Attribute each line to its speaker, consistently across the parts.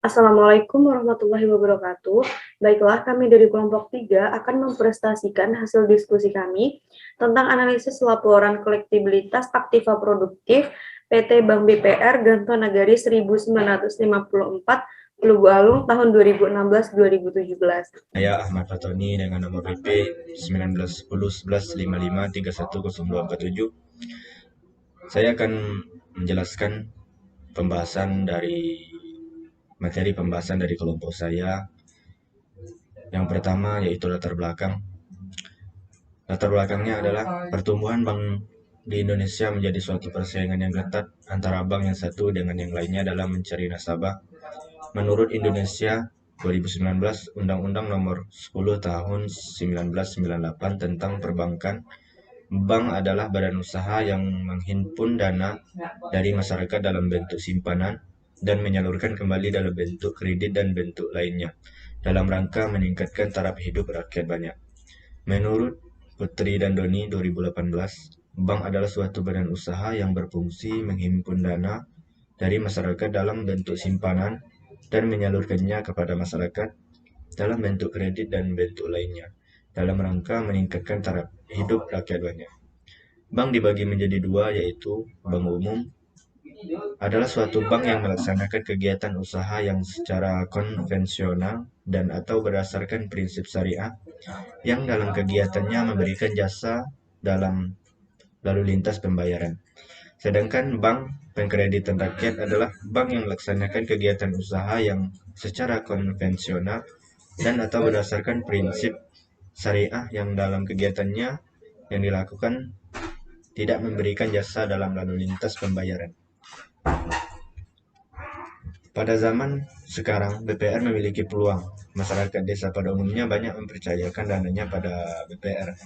Speaker 1: Assalamualaikum warahmatullahi wabarakatuh. Baiklah, kami dari kelompok 3 akan mempresentasikan hasil diskusi kami tentang analisis laporan kolektibilitas aktiva produktif PT Bank BPR Ganto Nagari 1954 Lugu Alung tahun 2016-2017.
Speaker 2: Saya Ahmad Fatoni dengan nomor BP 19101155310247. Saya akan menjelaskan materi pembahasan dari kelompok saya. Yang pertama yaitu latar belakang. Latar belakangnya adalah pertumbuhan bank di Indonesia menjadi suatu persaingan yang ketat antara bank yang satu dengan yang lainnya dalam mencari nasabah. Menurut Indonesia 2019, Undang-Undang Nomor 10 Tahun 1998 tentang Perbankan, bank adalah badan usaha yang menghimpun dana dari masyarakat dalam bentuk simpanan dan menyalurkan kembali dalam bentuk kredit dan bentuk lainnya, dalam rangka meningkatkan taraf hidup rakyat banyak. Menurut Putri dan Doni 2018, bank adalah suatu badan usaha yang berfungsi menghimpun dana dari masyarakat dalam bentuk simpanan dan menyalurkannya kepada masyarakat dalam bentuk kredit dan bentuk lainnya, dalam rangka meningkatkan taraf hidup rakyat banyak. Bank dibagi menjadi dua, yaitu bank umum adalah suatu bank yang melaksanakan kegiatan usaha yang secara konvensional dan atau berdasarkan prinsip syariah, yang dalam kegiatannya memberikan jasa dalam lalu lintas pembayaran. Sedangkan bank pengkreditan rakyat adalah bank yang melaksanakan kegiatan usaha yang secara konvensional dan atau berdasarkan prinsip syariah, yang dalam kegiatannya yang dilakukan tidak memberikan jasa dalam lalu lintas pembayaran. Pada zaman sekarang, BPR memiliki peluang. Masyarakat desa pada umumnya banyak mempercayakan dananya pada BPR,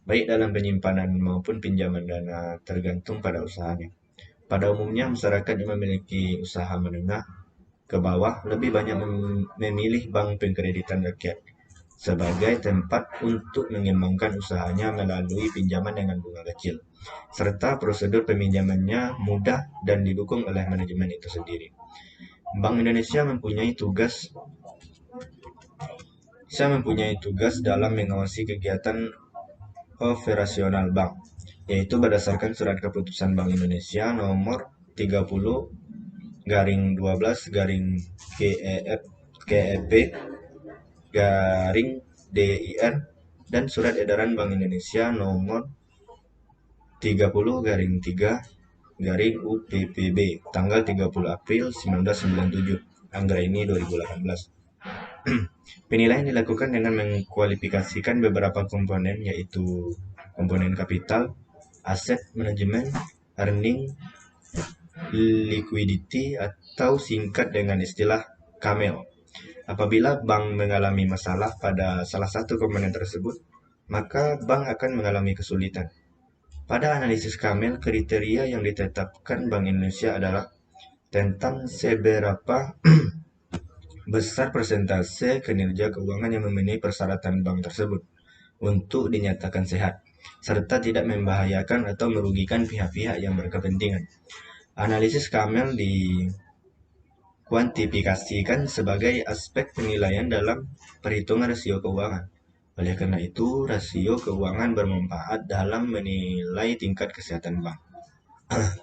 Speaker 2: baik dalam penyimpanan maupun pinjaman dana, tergantung pada usahanya. Pada umumnya, masyarakat yang memiliki usaha menengah ke bawah lebih banyak memilih bank pengkreditan rakyat sebagai tempat untuk mengembangkan usahanya melalui pinjaman dengan bunga kecil, serta prosedur peminjamannya mudah dan didukung oleh manajemen itu sendiri. Bank Indonesia mempunyai tugas dalam mengawasi kegiatan operasional bank, yaitu berdasarkan Surat Keputusan Bank Indonesia nomor 30/12/KEP DIR dan Surat Edaran Bank Indonesia nomor 30/3/UPPB tanggal 30 April 1997 Anggraini 2018. Penilaian dilakukan dengan mengkualifikasikan beberapa komponen, yaitu komponen kapital, aset manajemen, earning, liquidity atau singkat dengan istilah KAMEL. Apabila bank mengalami masalah pada salah satu komponen tersebut, maka bank akan mengalami kesulitan. Pada analisis KAMEL, kriteria yang ditetapkan Bank Indonesia adalah tentang seberapa besar persentase kinerja keuangan yang memenuhi persyaratan bank tersebut untuk dinyatakan sehat, serta tidak membahayakan atau merugikan pihak-pihak yang berkepentingan. Analisis KAMEL dikuantifikasikan sebagai aspek penilaian dalam perhitungan rasio keuangan. Oleh karena itu, rasio keuangan bermanfaat dalam menilai tingkat kesehatan bank.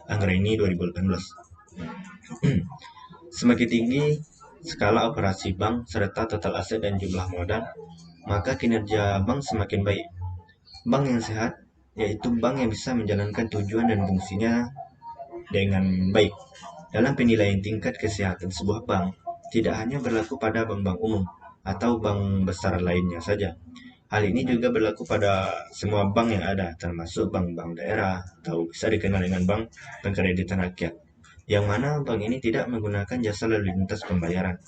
Speaker 2: Anggraini 2018. Semakin tinggi skala operasi bank serta total aset dan jumlah modal, maka kinerja bank semakin baik. Bank yang sehat yaitu bank yang bisa menjalankan tujuan dan fungsinya dengan baik. Dalam penilaian tingkat kesehatan sebuah bank, tidak hanya berlaku pada bank-bank umum atau bank besar lainnya saja. Hal ini juga berlaku pada semua bank yang ada, termasuk bank-bank daerah atau bisa dikenal dengan bank pengkreditan rakyat, yang mana bank ini tidak menggunakan jasa lalu lintas pembayaran.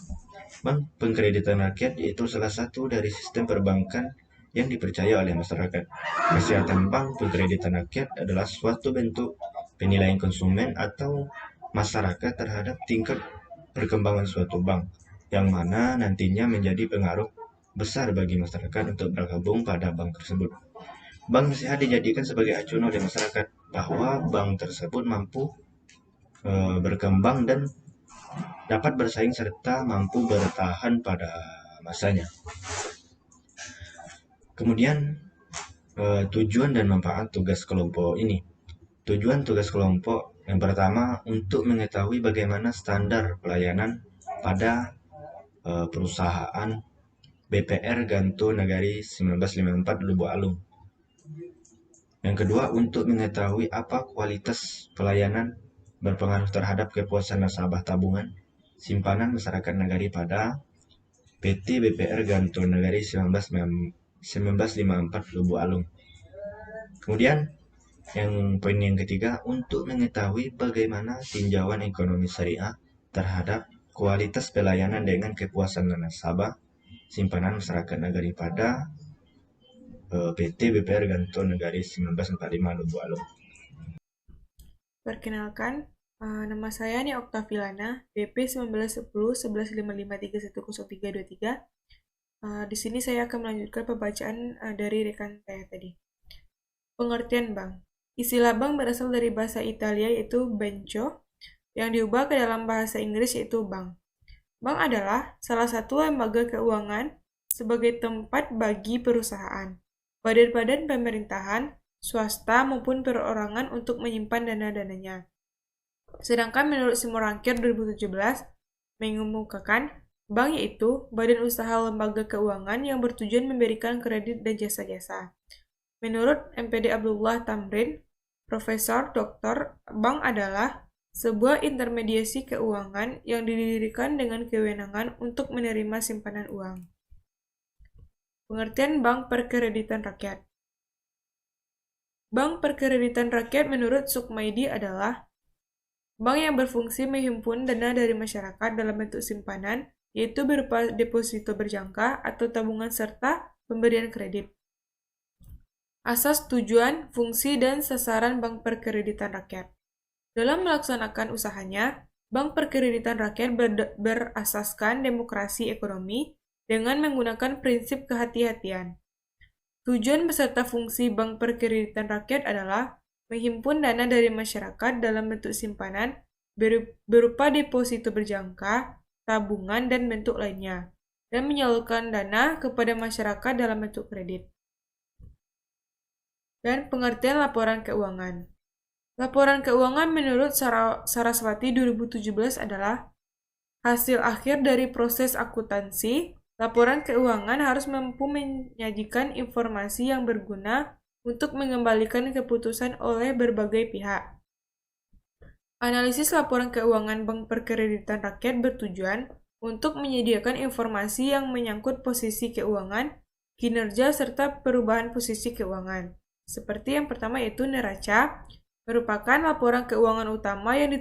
Speaker 2: Bank pengkreditan rakyat yaitu salah satu dari sistem perbankan yang dipercaya oleh masyarakat. Kesehatan bank pengkreditan rakyat adalah suatu bentuk penilaian konsumen atau masyarakat terhadap tingkat perkembangan suatu bank, yang mana nantinya menjadi pengaruh besar bagi masyarakat untuk bergabung pada bank tersebut. Bank sehat dijadikan sebagai acuan oleh masyarakat bahwa bank tersebut mampu berkembang dan dapat bersaing serta mampu bertahan pada masanya. Kemudian tujuan dan manfaat tugas kelompok ini. Tujuan tugas kelompok yang pertama untuk mengetahui bagaimana standar pelayanan pada perusahaan BPR Ganto Nagari 1954 Lubuk Alung. Yang kedua, untuk mengetahui apa kualitas pelayanan berpengaruh terhadap kepuasan nasabah tabungan simpanan masyarakat Nagari pada PT BPR Ganto Nagari 1954 Lubuk Alung. Kemudian, poin yang ketiga, untuk mengetahui bagaimana tinjauan ekonomi syariah terhadap kualitas pelayanan dengan kepuasan nasabah simpanan masyarakat Nagari pada PT BPR Ganto Nagari 1945 Lubuk Alung.
Speaker 3: Perkenalkan, nama saya Nia Oktavilana, BP 1910 1155310323. Di sini saya akan melanjutkan pembacaan dari rekan saya tadi. Pengertian bank. Istilah bank berasal dari bahasa Italia yaitu banco, yang diubah ke dalam bahasa Inggris yaitu bank. Bank adalah salah satu lembaga keuangan sebagai tempat bagi perusahaan, badan-badan pemerintahan, swasta maupun perorangan untuk menyimpan dana-dananya. Sedangkan menurut Simorangkir 2017 mengemukakan bank yaitu badan usaha lembaga keuangan yang bertujuan memberikan kredit dan jasa-jasa. Menurut MPD Abdullah Tamrin, Profesor Dr. Bank adalah sebuah intermediasi keuangan yang didirikan dengan kewenangan untuk menerima simpanan uang. Pengertian Bank Perkreditan Rakyat. Bank Perkreditan Rakyat menurut Sukmaidi adalah bank yang berfungsi menghimpun dana dari masyarakat dalam bentuk simpanan, yaitu berupa deposito berjangka atau tabungan serta pemberian kredit. Asas, tujuan, fungsi, dan sasaran Bank Perkreditan Rakyat. Dalam melaksanakan usahanya, Bank Perkreditan Rakyat berasaskan demokrasi ekonomi dengan menggunakan prinsip kehati-hatian. Tujuan beserta fungsi Bank Perkreditan Rakyat adalah menghimpun dana dari masyarakat dalam bentuk simpanan berupa deposito berjangka, tabungan, dan bentuk lainnya, dan menyalurkan dana kepada masyarakat dalam bentuk kredit. Dan pengertian laporan keuangan. Laporan keuangan menurut Saraswati 2017 adalah hasil akhir dari proses akuntansi. Laporan keuangan harus mampu menyajikan informasi yang berguna untuk mengembalikan keputusan oleh berbagai pihak. Analisis laporan keuangan Bank Perkreditan Rakyat bertujuan untuk menyediakan informasi yang menyangkut posisi keuangan, kinerja, serta perubahan posisi keuangan. Seperti yang pertama yaitu neraca, merupakan laporan keuangan utama yang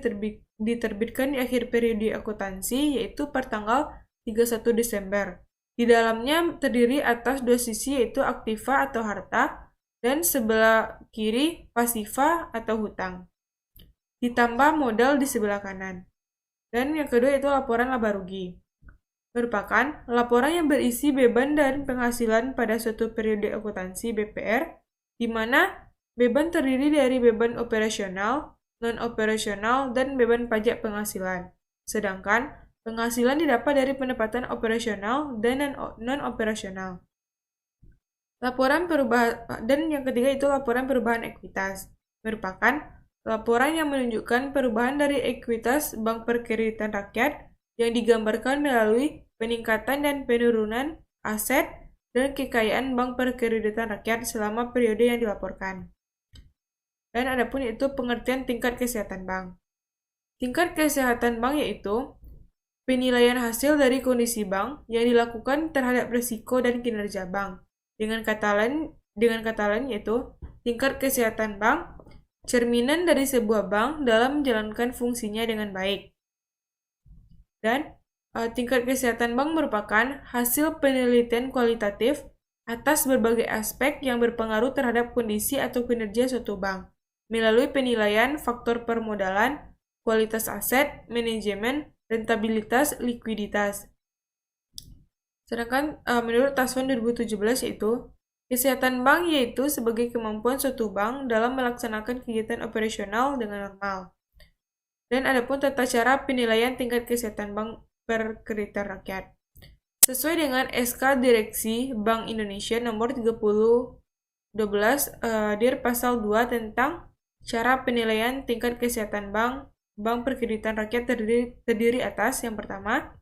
Speaker 3: diterbitkan di akhir periode akuntansi, yaitu per tanggal 31 Desember. Di dalamnya terdiri atas dua sisi yaitu aktiva atau harta, dan sebelah kiri pasiva atau hutang. Ditambah modal di sebelah kanan. Dan yang kedua itu laporan laba rugi. Merupakan laporan yang berisi beban dan penghasilan pada suatu periode akuntansi BPR, di mana beban terdiri dari beban operasional, non-operasional, dan beban pajak penghasilan. Sedangkan penghasilan didapat dari pendapatan operasional dan non-operasional. Laporan perubahan dan yang ketiga itu laporan perubahan ekuitas. Merupakan laporan yang menunjukkan perubahan dari ekuitas Bank Perkreditan Rakyat yang digambarkan melalui peningkatan dan penurunan aset dan kekayaan Bank Perkreditan Rakyat selama periode yang dilaporkan. Dan adapun itu pengertian tingkat kesehatan bank. Tingkat kesehatan bank yaitu penilaian hasil dari kondisi bank yang dilakukan terhadap risiko dan kinerja bank. Dengan kata lain yaitu tingkat kesehatan bank cerminan dari sebuah bank dalam menjalankan fungsinya dengan baik. Dan tingkat kesehatan bank merupakan hasil penelitian kualitatif atas berbagai aspek yang berpengaruh terhadap kondisi atau kinerja suatu bank, melalui penilaian faktor permodalan, kualitas aset, manajemen, rentabilitas, likuiditas. Sedangkan menurut Taswan 2017 yaitu, kesehatan bank yaitu sebagai kemampuan suatu bank dalam melaksanakan kegiatan operasional dengan normal. Dan adapun tata cara penilaian tingkat kesehatan bank per kreditor rakyat. Sesuai dengan SK Direksi Bank Indonesia nomor 30/12 dir pasal 2 tentang cara penilaian tingkat kesehatan bank perkreditan rakyat terdiri atas yang pertama,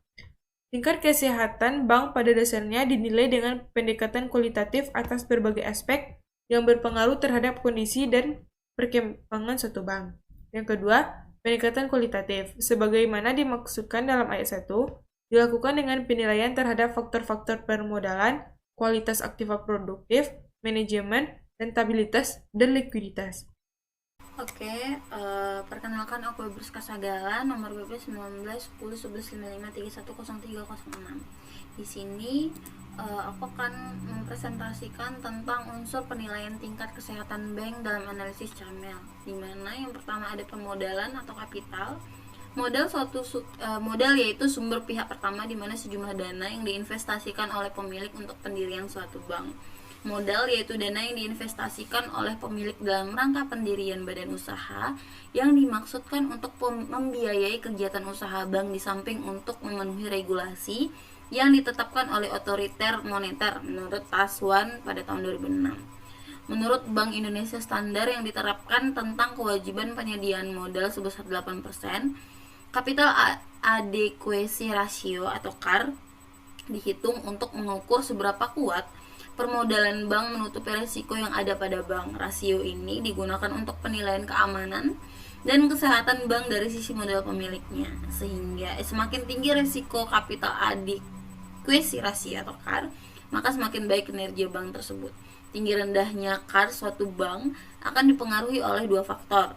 Speaker 3: tingkat kesehatan bank pada dasarnya dinilai dengan pendekatan kualitatif atas berbagai aspek yang berpengaruh terhadap kondisi dan perkembangan suatu bank. Yang kedua, pendekatan kualitatif, sebagaimana dimaksudkan dalam ayat 1, dilakukan dengan penilaian terhadap faktor-faktor permodalan, kualitas aktiva produktif, manajemen, rentabilitas, dan likuiditas.
Speaker 4: Oke, perkenalkan aku Ibu Sagala, nomor BP 19101155310306. Di sini aku akan mempresentasikan tentang unsur penilaian tingkat kesehatan bank dalam analisis CAMEL, di mana yang pertama ada pemodalan atau kapital. Modal yaitu sumber pihak pertama di mana sejumlah dana yang diinvestasikan oleh pemilik untuk pendirian suatu bank. Modal yaitu dana yang diinvestasikan oleh pemilik dalam rangka pendirian badan usaha yang dimaksudkan untuk membiayai kegiatan usaha bank di samping untuk memenuhi regulasi yang ditetapkan oleh otoriter moneter menurut TAS1 pada tahun 2006. Menurut Bank Indonesia standar yang diterapkan tentang kewajiban penyediaan modal sebesar 8%, capital adequacy ratio atau CAR dihitung untuk mengukur seberapa kuat permodalan bank menutupi risiko yang ada pada bank. Rasio ini digunakan untuk penilaian keamanan dan kesehatan bank dari sisi modal pemiliknya. Sehingga semakin tinggi risiko capital adequacy ratio atau CAR, maka semakin baik kinerja bank tersebut. Tinggi rendahnya CAR suatu bank akan dipengaruhi oleh dua faktor.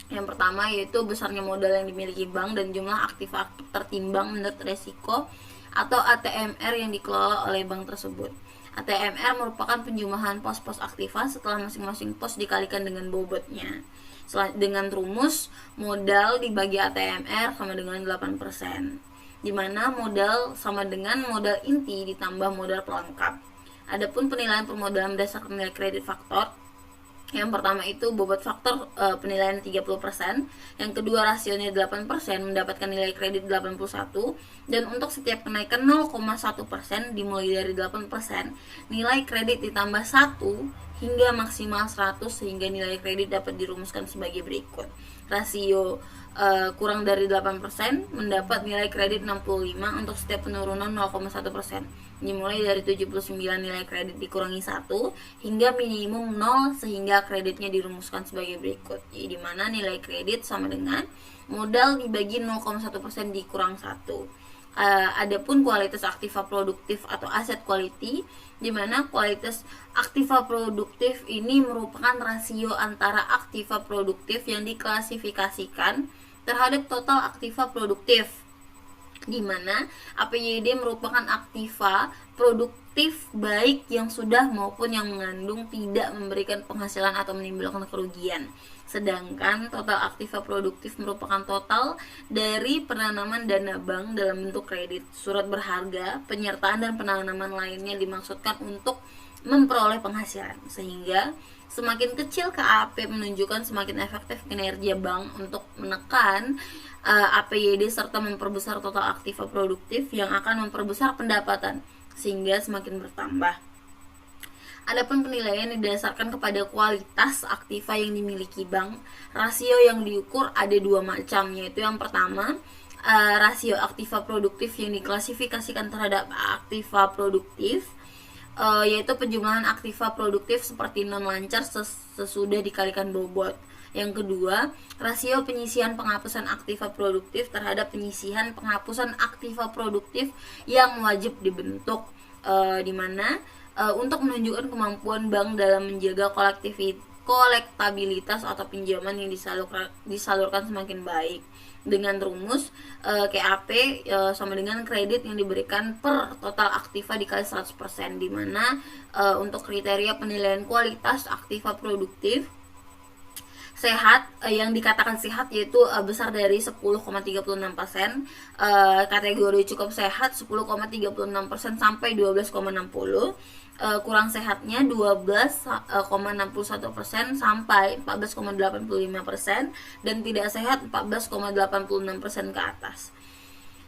Speaker 4: Yang pertama yaitu besarnya modal yang dimiliki bank dan jumlah aktiva tertimbang menurut risiko atau ATMR yang dikelola oleh bank tersebut. ATMR merupakan penjumlahan pos-pos aktiva setelah masing-masing pos dikalikan dengan bobotnya. Dengan rumus modal dibagi ATMR sama dengan 8%, di mana modal sama dengan modal inti ditambah modal pelengkap. Adapun penilaian permodalan berdasarkan nilai kredit faktor, yang pertama itu bobot faktor penilaian 30%, yang kedua rasionya 8% mendapatkan nilai kredit 81, dan untuk setiap kenaikan 0,1% dimulai dari 8%, nilai kredit ditambah 1 hingga maksimal 100 sehingga nilai kredit dapat dirumuskan sebagai berikut. Rasio kurang dari 8% mendapat nilai kredit 65 untuk setiap penurunan 0,1%. Dimulai dari 79 nilai kredit dikurangi 1 hingga minimum 0 sehingga kreditnya dirumuskan sebagai berikut. Jadi di mana nilai kredit sama dengan modal dibagi 0,1% dikurang 1. Adapun kualitas aktiva produktif atau aset quality, di mana kualitas aktiva produktif ini merupakan rasio antara aktiva produktif yang diklasifikasikan terhadap total aktiva produktif, di mana APYD merupakan aktiva produktif baik yang sudah maupun yang mengandung tidak memberikan penghasilan atau menimbulkan kerugian. Sedangkan total aktiva produktif merupakan total dari penanaman dana bank dalam bentuk kredit, surat berharga, penyertaan dan penanaman lainnya dimaksudkan untuk memperoleh penghasilan. Sehingga semakin kecil KAP menunjukkan semakin efektif kinerja bank untuk menekan APYD serta memperbesar total aktiva produktif yang akan memperbesar pendapatan sehingga semakin bertambah. Adapun penilaian didasarkan kepada kualitas aktiva yang dimiliki bank. Rasio yang diukur ada dua macam, yaitu yang pertama rasio aktiva produktif yang diklasifikasikan terhadap aktiva produktif, yaitu penjumlahan aktiva produktif seperti non lancar sesudah dikalikan bobot. Yang kedua, rasio penyisihan penghapusan aktiva produktif terhadap penyisihan penghapusan aktiva produktif yang wajib dibentuk, di mana untuk menunjukkan kemampuan bank dalam menjaga kolektabilitas atau pinjaman yang disalurkan semakin baik. Dengan rumus KAP sama dengan kredit yang diberikan per total aktiva dikali 100%, di mana untuk kriteria penilaian kualitas aktiva produktif sehat, yang dikatakan sehat yaitu besar dari 10,36%, kategori cukup sehat 10,36% sampai 12,60%, kurang sehatnya 12,61% sampai 14,85%, dan tidak sehat 14,86% ke atas.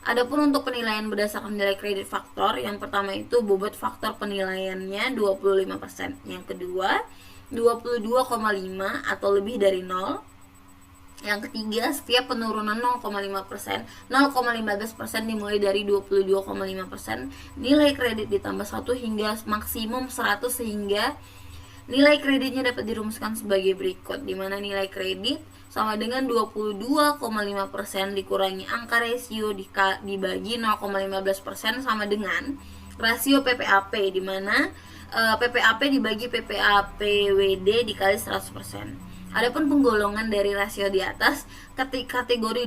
Speaker 4: Adapun untuk penilaian berdasarkan nilai kredit faktor, yang pertama itu bobot faktor penilaiannya 25%, yang kedua 22,5 atau lebih dari 0, yang ketiga setiap penurunan 0,5%, 0,15% dimulai dari 22,5%, nilai kredit ditambah 1 hingga maksimum 100, sehingga nilai kreditnya dapat dirumuskan sebagai berikut, di mana nilai kredit sama dengan 22,5% dikurangi angka rasio dibagi 0,15% sama dengan rasio PPAP, di mana PPAP dibagi PPAPWD dikali 100%. Adapun penggolongan dari rasio di atas, kategori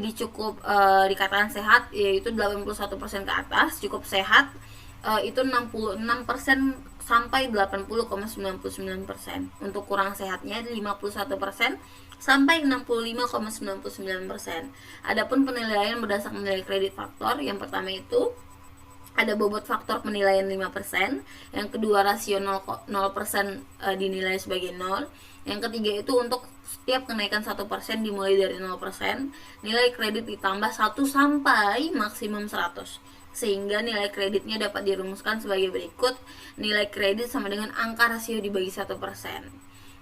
Speaker 4: dikatakan sehat yaitu 81% ke atas, cukup sehat itu 66% sampai 80,99%. Untuk kurang sehatnya 51% sampai 65,99%. Adapun penilaian berdasarkan nilai kredit faktor, yang pertama itu ada bobot faktor penilaian 5%, yang kedua rasio 0% dinilai sebagai 0, yang ketiga itu untuk setiap kenaikan 1% dimulai dari 0%, nilai kredit ditambah 1 sampai maksimum 100, sehingga nilai kreditnya dapat dirumuskan sebagai berikut, nilai kredit sama dengan angka rasio dibagi 1%.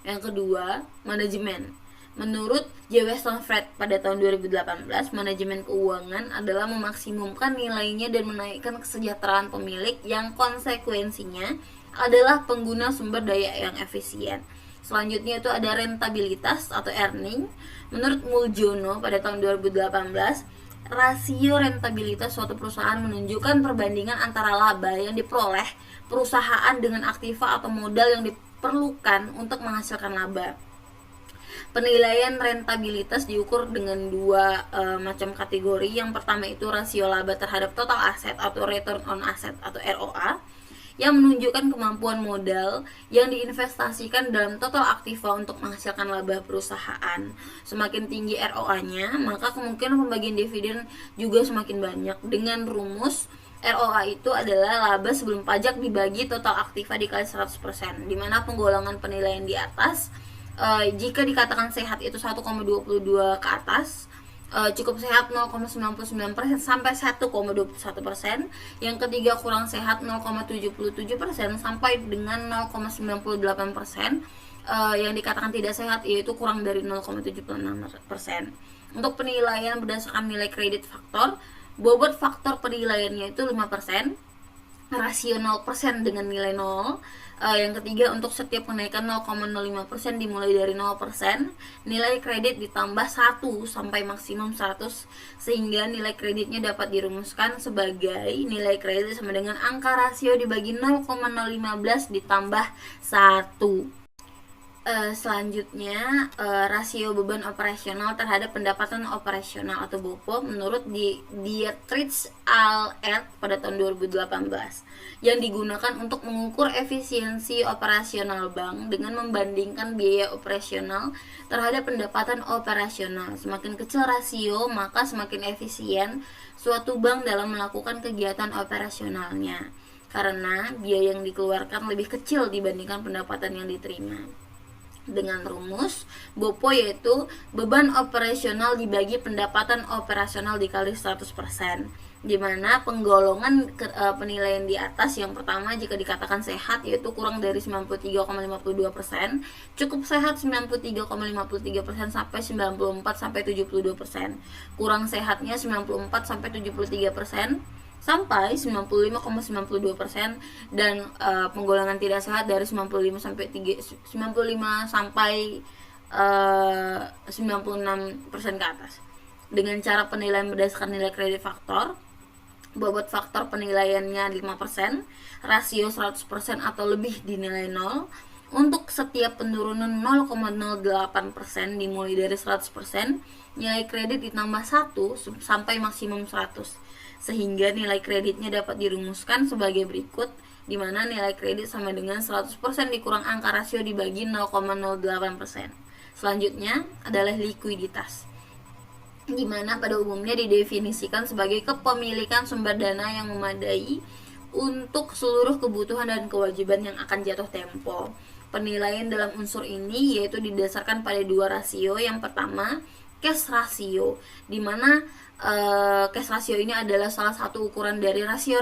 Speaker 4: Yang kedua, manajemen. Menurut J. Weston Fred pada tahun 2018, manajemen keuangan adalah memaksimumkan nilainya dan menaikkan kesejahteraan pemilik, yang konsekuensinya adalah pengguna sumber daya yang efisien. Selanjutnya itu ada rentabilitas atau earning. Menurut Muljono pada tahun 2018, rasio rentabilitas suatu perusahaan menunjukkan perbandingan antara laba yang diperoleh perusahaan dengan aktiva atau modal yang diperlukan untuk menghasilkan laba. Penilaian rentabilitas diukur dengan dua macam kategori. Yang pertama itu rasio laba terhadap total aset atau return on asset atau ROA, yang menunjukkan kemampuan modal yang diinvestasikan dalam total aktiva untuk menghasilkan laba perusahaan. Semakin tinggi ROA-nya, maka kemungkinan pembagian dividen juga semakin banyak. Dengan rumus ROA itu adalah laba sebelum pajak dibagi total aktiva dikali 100%, di mana penggolongan penilaian di atas, jika dikatakan sehat itu 1,22 ke atas, cukup sehat 0,99% sampai 1,21%, yang ketiga kurang sehat 0,77% sampai dengan 0,98%, yang dikatakan tidak sehat yaitu kurang dari 0,76%. Untuk penilaian berdasarkan nilai kredit faktor, bobot faktor penilaiannya itu 5%, rasio 0% dengan nilai 0. Yang ketiga untuk setiap kenaikan 0,05% dimulai dari 0%, nilai kredit ditambah 1 sampai maksimum 100, sehingga nilai kreditnya dapat dirumuskan sebagai nilai kredit sama dengan angka rasio dibagi 0,015 ditambah 1. Selanjutnya rasio beban operasional terhadap pendapatan operasional atau BOPO menurut Dietrich et pada tahun 2018, yang digunakan untuk mengukur efisiensi operasional bank dengan membandingkan biaya operasional terhadap pendapatan operasional. Semakin kecil rasio, maka semakin efisien suatu bank dalam melakukan kegiatan operasionalnya, karena biaya yang dikeluarkan lebih kecil dibandingkan pendapatan yang diterima. Dengan rumus BOPO yaitu beban operasional dibagi pendapatan operasional dikali 100%, di mana penggolongan penilaian di atas, yang pertama jika dikatakan sehat yaitu kurang dari 93,52%, cukup sehat 93,53% sampai 94 sampai 72%, kurang sehatnya 94 sampai 73% sampai 95,92%, dan penggolongan tidak sehat dari 95 sampai 96% ke atas. Dengan cara penilaian berdasarkan nilai kredit faktor, bobot faktor penilaiannya 5%, rasio 100% atau lebih dinilai 0. Untuk setiap penurunan 0,08% dimulai dari 100%, nilai kredit ditambah 1 sampai maksimum 100, sehingga nilai kreditnya dapat dirumuskan sebagai berikut, di mana nilai kredit sama dengan 100% dikurang angka rasio dibagi 0,08%. Selanjutnya adalah likuiditas, di mana pada umumnya didefinisikan sebagai kepemilikan sumber dana yang memadai untuk seluruh kebutuhan dan kewajiban yang akan jatuh tempo. Penilaian dalam unsur ini yaitu didasarkan pada dua rasio. Yang pertama, cash ratio, di mana cash ratio ini adalah salah satu ukuran dari rasio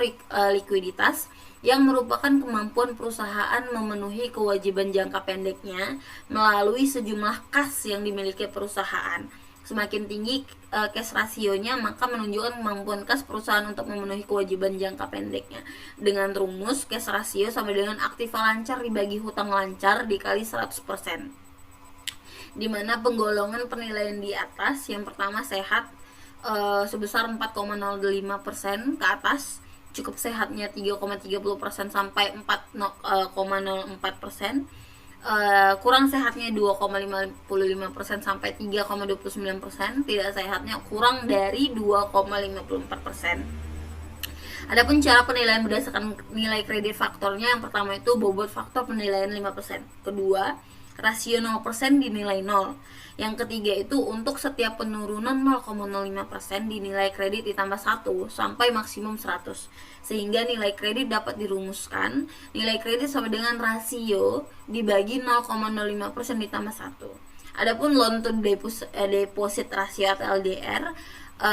Speaker 4: likuiditas yang merupakan kemampuan perusahaan memenuhi kewajiban jangka pendeknya melalui sejumlah kas yang dimiliki perusahaan. Semakin tinggi cash rasionya, maka menunjukkan kemampuan kas perusahaan untuk memenuhi kewajiban jangka pendeknya. Dengan rumus, cash ratio sama dengan aktiva lancar dibagi hutang lancar dikali 100%. Di mana penggolongan penilaian di atas, yang pertama sehat sebesar 4,05% ke atas, cukup sehatnya 3,30% sampai 4,04%, kurang sehatnya 2,55% sampai 3,29%, tidak sehatnya kurang dari 2,54%. Adapun cara penilaian berdasarkan nilai kredit faktornya, yang pertama itu bobot faktor penilaian 5%, kedua rasio 0% dinilai 0, yang ketiga itu untuk setiap penurunan 0,05% dinilai kredit ditambah 1 sampai maksimum 100, sehingga nilai kredit dapat dirumuskan nilai kredit sama dengan rasio dibagi 0,05% ditambah 1. Adapun loan to deposit ratio atau LDR,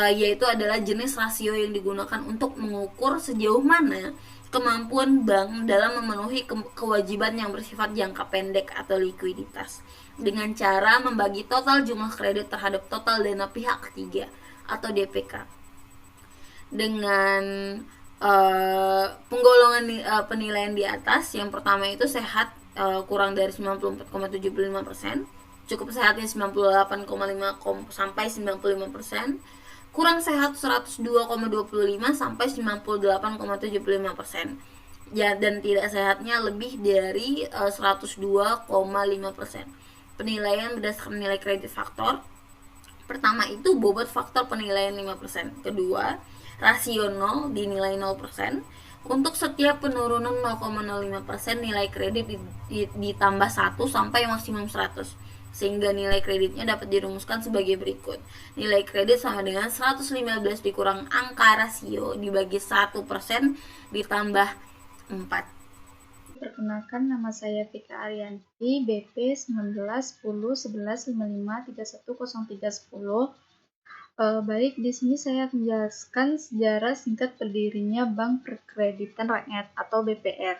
Speaker 4: yaitu adalah jenis rasio yang digunakan untuk mengukur sejauh mana kemampuan bank dalam memenuhi kewajiban yang bersifat jangka pendek atau likuiditas, dengan cara membagi total jumlah kredit terhadap total dana pihak ketiga atau DPK. Dengan penggolongan penilaian di atas, yang pertama itu sehat kurang dari 94,75%, cukup sehatnya 98,5 sampai 95%, kurang sehat 102,25 sampai 98,75%, ya, dan tidak sehatnya lebih dari 102,5%. Penilaian berdasarkan nilai kredit faktor, pertama itu bobot faktor penilaian 5%, kedua rasio 0 dinilai 0%, untuk setiap penurunan 0,05% nilai kredit ditambah 1 sampai maksimum 100, sehingga nilai kreditnya dapat dirumuskan sebagai berikut. Nilai kredit sama dengan 115 dikurang angka rasio dibagi 1% ditambah 4.
Speaker 5: Perkenalkan, nama saya Vika Arianti, BP 19101155310310. Baik, di sini saya akan menjelaskan sejarah singkat berdirinya Bank Perkreditan Rakyat atau BPR.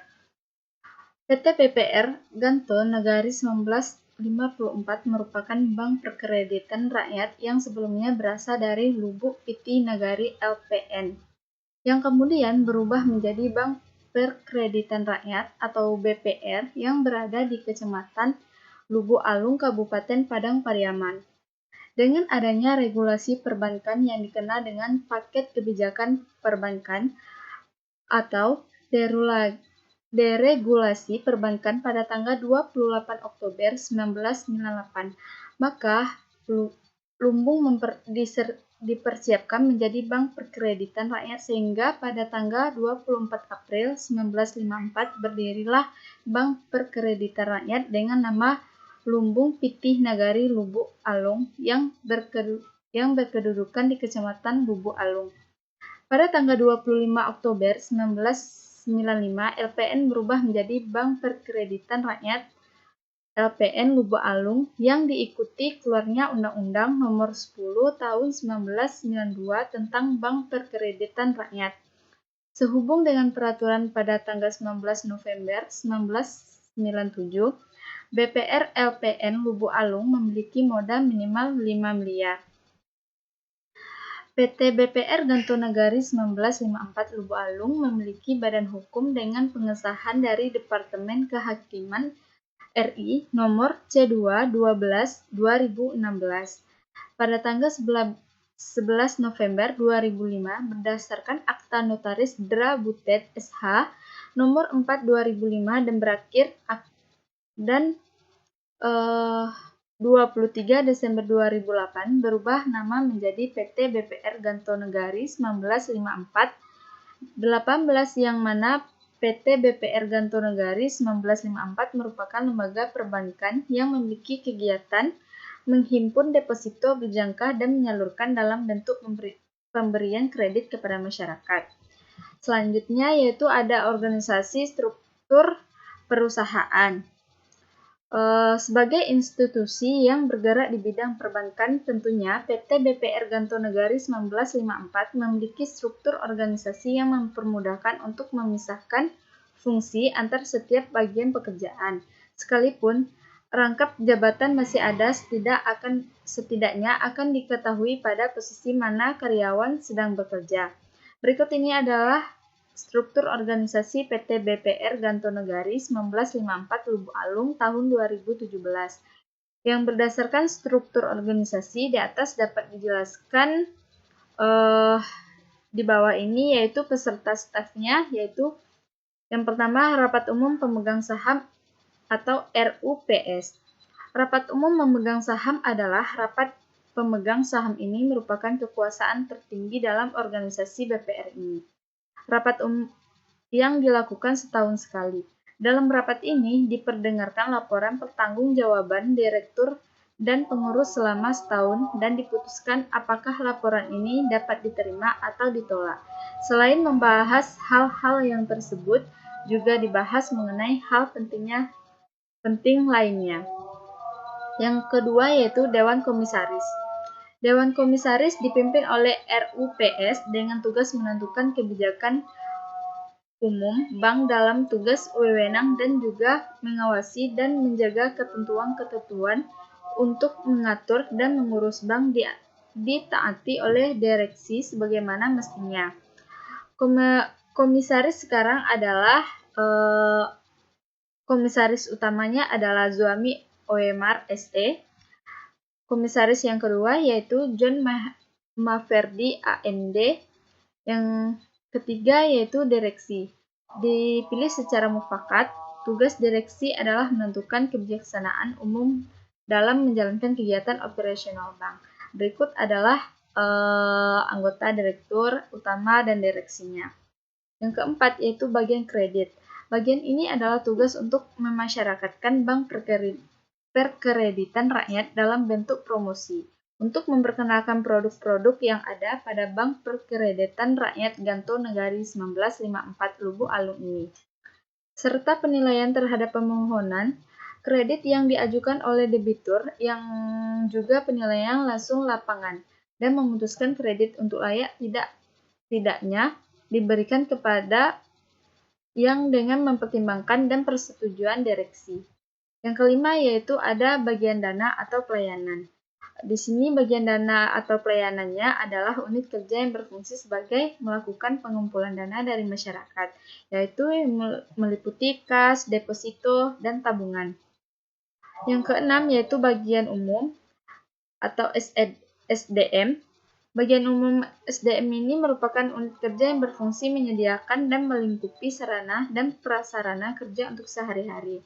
Speaker 5: PT BPR Ganto Negari 1954 merupakan bank perkreditan rakyat yang sebelumnya berasal dari Lubuk Piti Nagari LPN, yang kemudian berubah menjadi Bank Perkreditan Rakyat atau BPR yang berada di Kecamatan Lubuk Alung, Kabupaten Padang Pariaman. Dengan adanya regulasi perbankan yang dikenal dengan Paket Kebijakan Perbankan atau deregulasi perbankan pada tanggal 28 Oktober 1998, maka Lumbung dipersiapkan menjadi Bank Perkreditan Rakyat, sehingga pada tanggal 24 April 1954 berdirilah Bank Perkreditan Rakyat dengan nama Lumbung Pitih Nagari Lubuk Alung yang berkedudukan di Kecamatan Lubuk Alung. Pada tanggal 25 Oktober 1995, LPN berubah menjadi Bank Perkreditan Rakyat LPN Lubuk Alung yang diikuti keluarnya Undang-Undang Nomor 10 Tahun 1992 tentang Bank Perkreditan Rakyat. Sehubung dengan peraturan pada tanggal 19 November 1997, BPR LPN Lubuk Alung memiliki modal minimal 5 miliar. PT BPR Ganto Negari 1954 Lubuk Alung memiliki badan hukum dengan pengesahan dari Departemen Kehakiman RI nomor C2-12/2016 pada tanggal 11 November 2005 berdasarkan Akta Notaris Dra Butet SH nomor 4/2005 dan berakhir 23 Desember 2008 berubah nama menjadi PT BPR Ganto Negari 1954 18, yang mana PT BPR Ganto Negari 1954 merupakan lembaga perbankan yang memiliki kegiatan menghimpun deposito berjangka dan menyalurkan dalam bentuk pemberian kredit kepada masyarakat. Selanjutnya yaitu ada organisasi struktur perusahaan. Sebagai institusi yang bergerak di bidang perbankan, tentunya PT BPR Ganto Negari 1954 memiliki struktur organisasi yang mempermudahkan untuk memisahkan fungsi antar setiap bagian pekerjaan. Sekalipun rangkap jabatan masih ada, setidaknya akan diketahui pada posisi mana karyawan sedang bekerja. Berikut ini adalah struktur organisasi PT BPR Ganto Negari 1954 Lubuk Alung tahun 2017. Yang berdasarkan struktur organisasi di atas dapat dijelaskan di bawah ini, yaitu peserta stafnya, yaitu yang pertama rapat umum pemegang saham atau RUPS. Rapat umum pemegang saham adalah rapat pemegang saham ini merupakan kekuasaan tertinggi dalam organisasi BPR ini. Rapat yang dilakukan setahun sekali. Dalam rapat ini diperdengarkan laporan pertanggungjawaban direktur dan pengurus selama setahun dan diputuskan apakah laporan ini dapat diterima atau ditolak. Selain membahas hal-hal yang tersebut, juga dibahas mengenai hal penting lainnya. Yang kedua yaitu Dewan Komisaris. Dewan Komisaris dipimpin oleh RUPS dengan tugas menentukan kebijakan umum bank dalam tugas wewenang dan juga mengawasi dan menjaga ketentuan-ketentuan untuk mengatur dan mengurus bank ditaati oleh direksi sebagaimana mestinya. Komisaris sekarang adalah komisaris utamanya adalah Zuami Oemar SE. Komisaris yang kedua yaitu John Maverdi AMD. Yang ketiga yaitu direksi. Dipilih secara mufakat. Tugas direksi adalah menentukan kebijaksanaan umum dalam menjalankan kegiatan operasional bank. Berikut adalah anggota direktur utama dan direksinya. Yang keempat yaitu bagian kredit. Bagian ini adalah tugas untuk memasyarakatkan bank perkreditan rakyat dalam bentuk promosi untuk memperkenalkan produk-produk yang ada pada Bank Perkreditan Rakyat Ganto Negari 1954 Lubuk Alung ini, serta penilaian terhadap pemohonan kredit yang diajukan oleh debitur yang juga penilaian langsung lapangan dan memutuskan kredit untuk layak tidaknya diberikan kepada yang dengan mempertimbangkan dan persetujuan direksi. Yang kelima yaitu ada bagian dana atau pelayanan. Di sini bagian dana atau pelayanannya adalah unit kerja yang berfungsi sebagai melakukan pengumpulan dana dari masyarakat, yaitu meliputi kas, deposito, dan tabungan. Yang keenam yaitu bagian umum atau SDM. Bagian umum SDM ini merupakan unit kerja yang berfungsi menyediakan dan melingkupi sarana dan prasarana kerja untuk sehari-hari,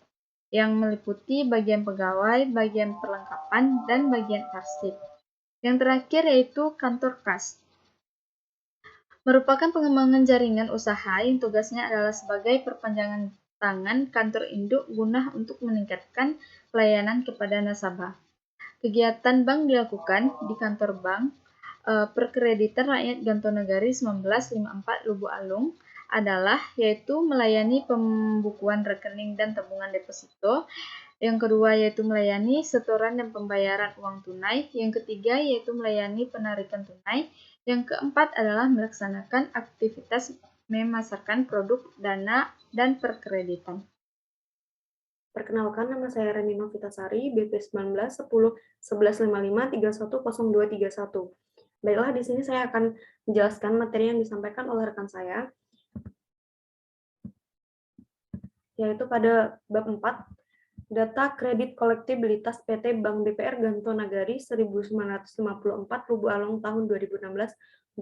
Speaker 5: yang meliputi bagian pegawai, bagian perlengkapan, dan bagian arsip. Yang terakhir yaitu kantor kas. Merupakan pengembangan jaringan usaha yang tugasnya adalah sebagai perpanjangan tangan kantor induk guna untuk meningkatkan pelayanan kepada nasabah. Kegiatan bank dilakukan di kantor bank Perkreditan Rakyat Ganto Negari 1954 Lubuk Alung adalah yaitu melayani pembukuan rekening dan tabungan deposito. Yang kedua yaitu melayani setoran dan pembayaran uang tunai. Yang ketiga yaitu melayani penarikan tunai. Yang keempat adalah melaksanakan aktivitas memasarkan produk dana dan perkreditan.
Speaker 1: Perkenalkan, nama saya Reni Novitasari, BP 19 10 11 55 310231. Baiklah, di sini saya akan menjelaskan materi yang disampaikan oleh rekan saya, yaitu pada bab 4, data kredit kolektibilitas PT Bank BPR Ganto Negari 1954 Lubuk Alung tahun 2016-2017.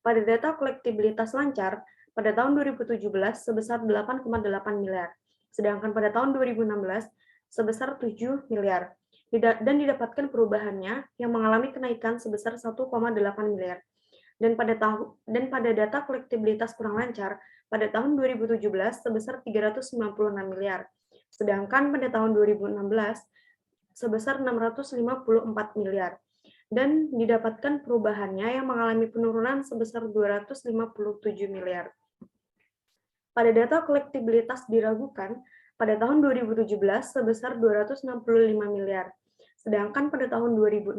Speaker 1: Pada data kolektibilitas lancar, pada tahun 2017 sebesar 8,8 miliar, sedangkan pada tahun 2016 sebesar 7 miliar. Dan didapatkan perubahannya yang mengalami kenaikan sebesar 1,8 miliar. Dan pada data kolektibilitas kurang lancar, pada tahun 2017 sebesar 396 miliar. Sedangkan pada tahun 2016 sebesar 654 miliar. Dan didapatkan perubahannya yang mengalami penurunan sebesar 257 miliar. Pada data kolektibilitas diragukan, pada tahun 2017 sebesar 265 miliar, sedangkan pada tahun 2016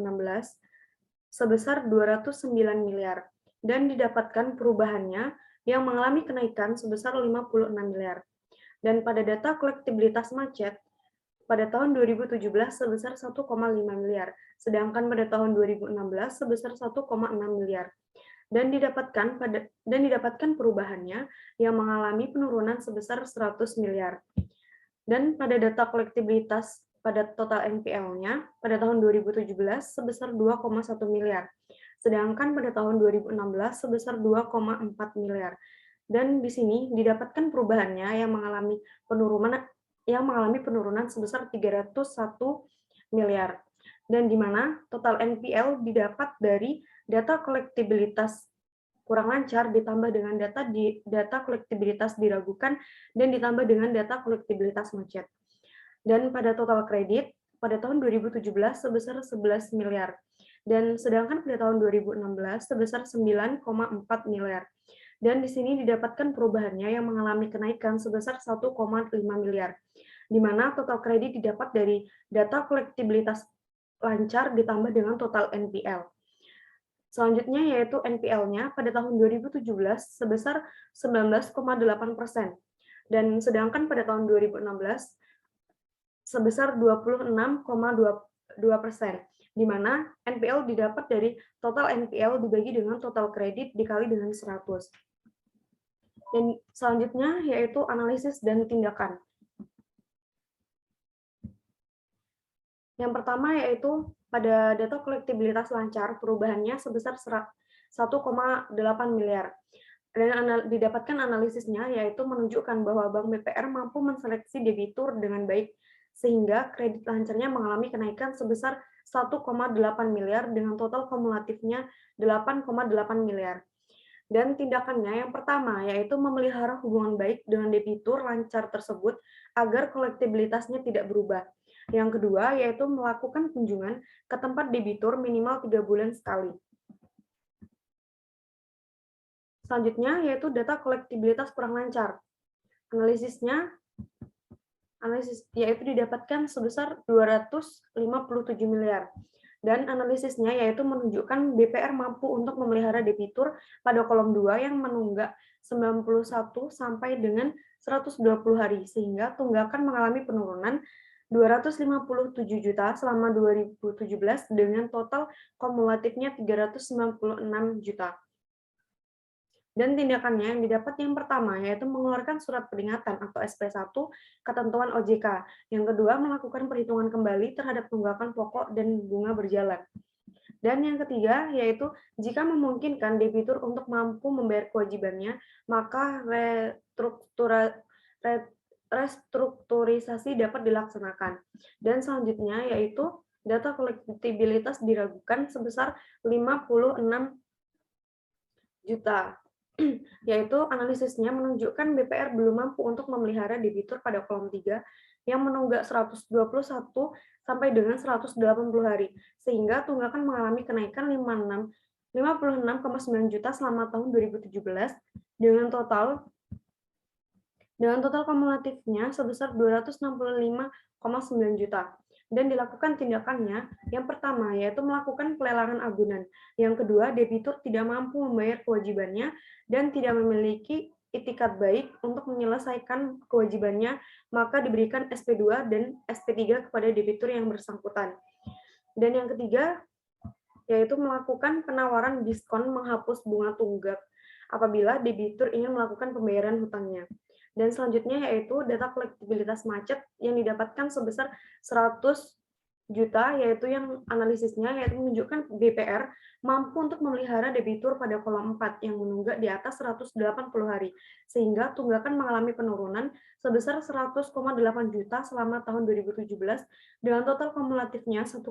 Speaker 1: sebesar 209 miliar, dan didapatkan perubahannya yang mengalami kenaikan sebesar 56 miliar. Dan pada data kolektibilitas macet, pada tahun 2017 sebesar 1,5 miliar, sedangkan pada tahun 2016 sebesar 1,6 miliar. Dan didapatkan perubahannya yang mengalami penurunan sebesar 100 miliar. Dan pada data kolektibilitas pada total NPL-nya pada tahun 2017 sebesar 2,1 miliar, sedangkan pada tahun 2016 sebesar 2,4 miliar. Dan di sini didapatkan perubahannya yang mengalami penurunan sebesar 301 miliar. Dan di mana total NPL didapat dari data kolektibilitas kurang lancar ditambah dengan data kolektibilitas diragukan dan ditambah dengan data kolektibilitas macet. Dan pada total kredit pada tahun 2017 sebesar 11 miliar. Dan sedangkan pada tahun 2016 sebesar 9,4 miliar. Dan di sini didapatkan perubahannya yang mengalami kenaikan sebesar 1,5 miliar, di mana total kredit didapat dari data kolektibilitas lancar ditambah dengan total NPL. Selanjutnya yaitu NPL-nya pada tahun 2017 sebesar 19,8%, dan sedangkan pada tahun 2016 sebesar 26,2%, di mana NPL didapat dari total NPL dibagi dengan total kredit dikali dengan 100. Dan selanjutnya yaitu analisis dan tindakan. Yang pertama yaitu pada data kolektibilitas lancar perubahannya sebesar 1,8 miliar. Dan didapatkan analisisnya yaitu menunjukkan bahwa Bank BPR mampu menseleksi debitur dengan baik sehingga kredit lancarnya mengalami kenaikan sebesar 1,8 miliar dengan total kumulatifnya 8,8 miliar. Dan tindakannya yang pertama yaitu memelihara hubungan baik dengan debitur lancar tersebut agar kolektibilitasnya tidak berubah. Yang kedua yaitu melakukan kunjungan ke tempat debitur minimal 3 bulan sekali. Selanjutnya yaitu data kolektibilitas kurang lancar. Analisis yaitu didapatkan sebesar 257 miliar. Dan analisisnya yaitu menunjukkan BPR mampu untuk memelihara debitur pada kolom 2 yang menunggak 91 sampai dengan 120 hari, sehingga tunggakan mengalami penurunan 257 juta selama 2017 dengan total kumulatifnya 396 juta. Dan tindakannya yang didapat yang pertama yaitu mengeluarkan surat peringatan atau SP1 ketentuan OJK. Yang kedua melakukan perhitungan kembali terhadap tunggakan pokok dan bunga berjalan. Dan yang ketiga yaitu jika memungkinkan debitur untuk mampu membayar kewajibannya, maka restrukturisasi dapat dilaksanakan. Dan selanjutnya yaitu data kolektibilitas diragukan sebesar 56 juta. Yaitu analisisnya menunjukkan BPR belum mampu untuk memelihara debitur pada kolom 3 yang menunggak 121 sampai dengan 180 hari, sehingga tunggakan mengalami kenaikan 56,9 juta selama tahun 2017 dengan total kumulatifnya sebesar 265,9 juta. Dan dilakukan tindakannya yang pertama yaitu melakukan pelelangan agunan. Yang kedua, debitur tidak mampu membayar kewajibannya dan tidak memiliki itikat baik untuk menyelesaikan kewajibannya, maka diberikan SP2 dan SP3 kepada debitur yang bersangkutan. Dan yang ketiga yaitu melakukan penawaran diskon menghapus bunga tunggak apabila debitur ingin melakukan pembayaran hutangnya. Dan selanjutnya yaitu data kolektibilitas macet yang didapatkan sebesar 100 juta, yaitu yang analisisnya yaitu menunjukkan BPR mampu untuk memelihara debitur pada kolom 4 yang menunggak di atas 180 hari, sehingga tunggakan mengalami penurunan sebesar 100,8 juta selama tahun 2017 dengan total kumulatifnya 1,5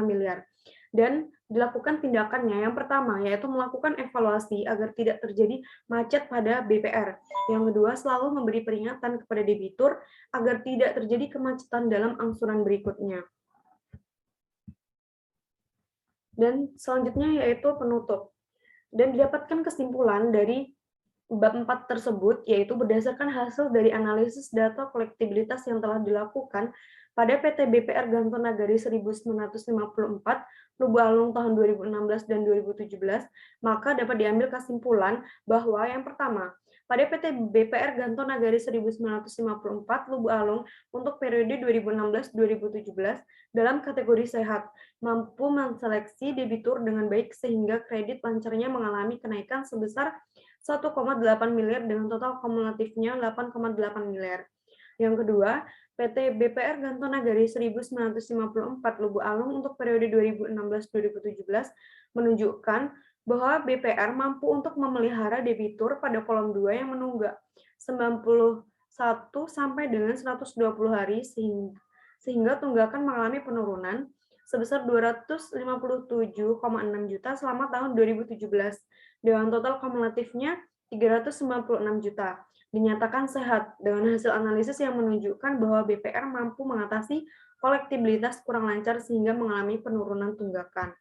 Speaker 1: miliar. Dan dilakukan tindakannya yang pertama yaitu melakukan evaluasi agar tidak terjadi macet pada BPR. Yang kedua, selalu memberi peringatan kepada debitur agar tidak terjadi kemacetan dalam angsuran berikutnya. Dan selanjutnya yaitu penutup. Dan didapatkan kesimpulan dari bab 4 tersebut, yaitu berdasarkan hasil dari analisis data kolektibilitas yang telah dilakukan pada PT BPR Ganto Nagari 1954, Lubu Alung tahun 2016 dan 2017, maka dapat diambil kesimpulan bahwa yang pertama, pada PT BPR Ganto Nagari 1954, Lubu Alung untuk periode 2016-2017 dalam kategori sehat, mampu menseleksi debitur dengan baik sehingga kredit lancarnya mengalami kenaikan sebesar 1,8 miliar dengan total kumulatifnya 8,8 miliar. Yang kedua, PT BPR Ganto Nagari 1954 Lubu Alung untuk periode 2016-2017 menunjukkan bahwa BPR mampu untuk memelihara debitur pada kolom 2 yang menunggak 91 sampai dengan 120 hari sehingga tunggakan mengalami penurunan sebesar 257,6 juta selama tahun 2017 dengan total kumulatifnya 396 juta. Dinyatakan sehat dengan hasil analisis yang menunjukkan bahwa BPR mampu mengatasi kolektibilitas kurang lancar sehingga mengalami penurunan tunggakan.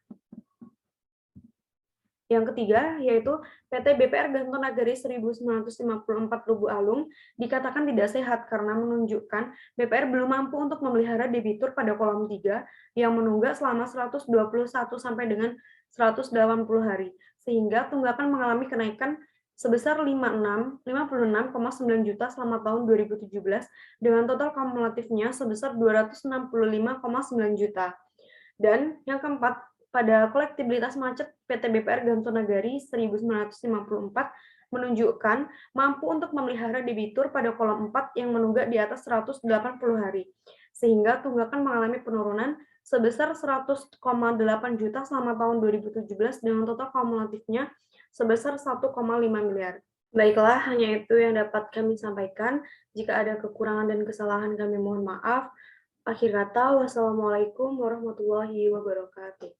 Speaker 1: Yang ketiga, yaitu PT BPR Ganto Nagari 1954 Lubu Alung dikatakan tidak sehat karena menunjukkan BPR belum mampu untuk memelihara debitur pada kolom 3 yang menunggak selama 121 sampai dengan 180 hari, sehingga tunggakan mengalami kenaikan sebesar 56,9 juta selama tahun 2017 dengan total kumulatifnya sebesar 265,9 juta. Dan yang keempat, pada kolektibilitas macet PT BPR Ganto Nagari 1954 menunjukkan mampu untuk memelihara debitur pada kolom 4 yang menunggak di atas 180 hari, sehingga tunggakan mengalami penurunan sebesar 100,8 juta selama tahun 2017 dengan total kumulatifnya sebesar 1,5 miliar. Baiklah, hanya itu yang dapat kami sampaikan. Jika ada kekurangan dan kesalahan kami mohon maaf. Akhir kata, wassalamualaikum warahmatullahi wabarakatuh.